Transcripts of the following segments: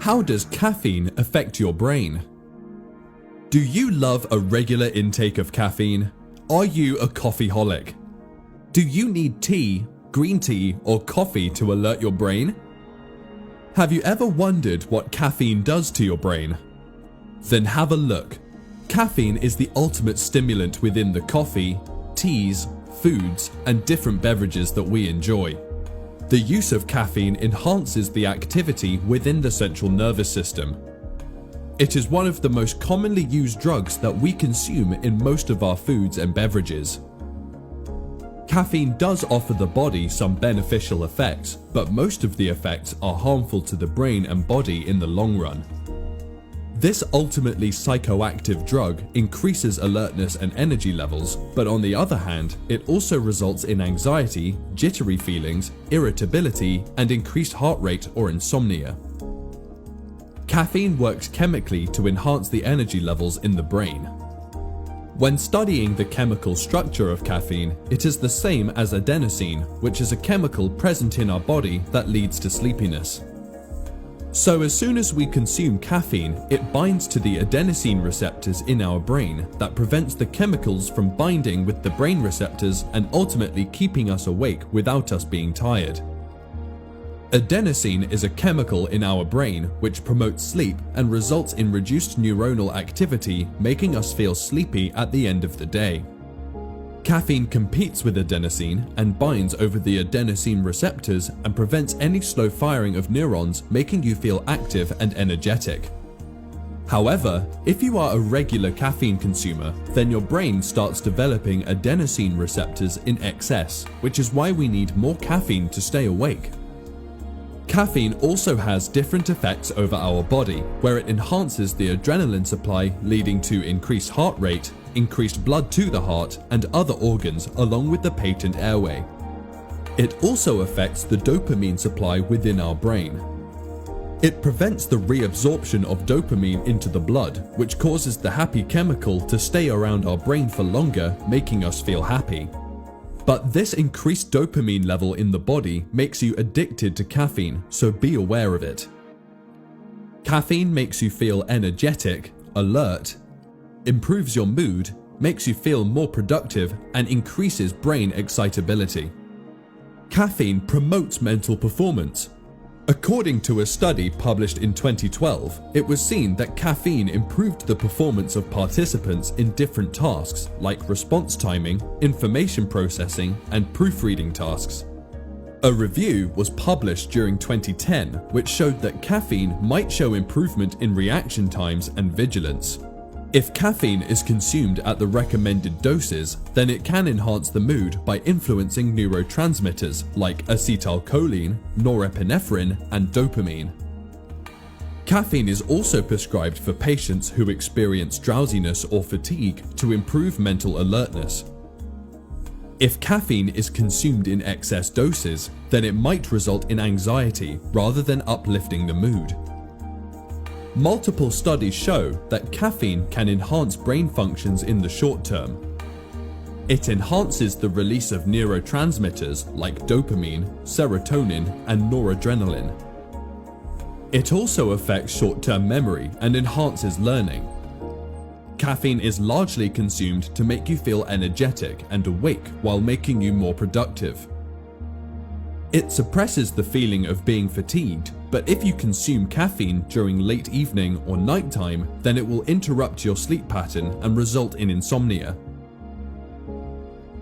How does caffeine affect your brain? Do you love a regular intake of caffeine? Are you a coffeeholic? Do you need tea, green tea, or coffee to alert your brain? Have you ever wondered what caffeine does to your brain? Then have a look. Caffeine is the ultimate stimulant within the coffee, teas, foods, and different beverages that we enjoy. The use of caffeine enhances the activity within the central nervous system. It is one of the most commonly used drugs that we consume in most of our foods and beverages. Caffeine does offer the body some beneficial effects, but most of the effects are harmful to the brain and body in the long run. This ultimately psychoactive drug increases alertness and energy levels, but on the other hand, it also results in anxiety, jittery feelings, irritability, and increased heart rate or insomnia. Caffeine works chemically to enhance the energy levels in the brain. When studying the chemical structure of caffeine, it is the same as adenosine, which is a chemical present in our body that leads to sleepiness. So as soon as we consume caffeine, it binds to the adenosine receptors in our brain that prevents the chemicals from binding with the brain receptors and ultimately keeping us awake without us being tired. Adenosine is a chemical in our brain which promotes sleep and results in reduced neuronal activity, making us feel sleepy at the end of the day. Caffeine competes with adenosine and binds over the adenosine receptors and prevents any slow firing of neurons, making you feel active and energetic. However, if you are a regular caffeine consumer, then your brain starts developing adenosine receptors in excess, which is why we need more caffeine to stay awake. Caffeine also has different effects over our body, where it enhances the adrenaline supply, leading to increased heart rate, increased blood to the heart and other organs, along with the patent airway. It also affects the dopamine supply within our brain. It prevents the reabsorption of dopamine into the blood, which causes the happy chemical to stay around our brain for longer, making us feel happy. But this increased dopamine level in the body makes you addicted to caffeine, so be aware of it. Caffeine makes you feel energetic, alert, improves your mood, makes you feel more productive, and increases brain excitability. Caffeine promotes mental performance. According to a study published in 2012, it was seen that caffeine improved the performance of participants in different tasks like response timing, information processing, and proofreading tasks. A review was published during 2010 which showed that caffeine might show improvement in reaction times and vigilance. If caffeine is consumed at the recommended doses, then it can enhance the mood by influencing neurotransmitters like acetylcholine, norepinephrine, and dopamine. Caffeine is also prescribed for patients who experience drowsiness or fatigue to improve mental alertness. If caffeine is consumed in excess doses, then it might result in anxiety rather than uplifting the mood. Multiple studies show that caffeine can enhance brain functions in the short term. It enhances the release of neurotransmitters like dopamine, serotonin, and noradrenaline. It also affects short-term memory and enhances learning. Caffeine is largely consumed to make you feel energetic and awake while making you more productive. It suppresses the feeling of being fatigued, but if you consume caffeine during late evening or nighttime, then it will interrupt your sleep pattern and result in insomnia.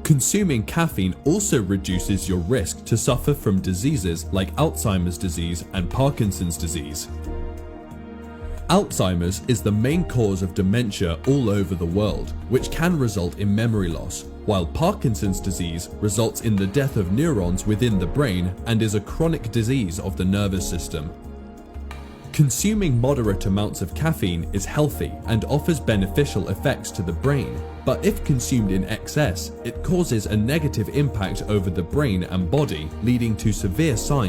Consuming caffeine also reduces your risk to suffer from diseases like Alzheimer's disease and Parkinson's disease. Alzheimer's is the main cause of dementia all over the world, which can result in memory loss, while Parkinson's disease results in the death of neurons within the brain and is a chronic disease of the nervous system. Consuming moderate amounts of caffeine is healthy and offers beneficial effects to the brain, but if consumed in excess, it causes a negative impact over the brain and body, leading to severe signs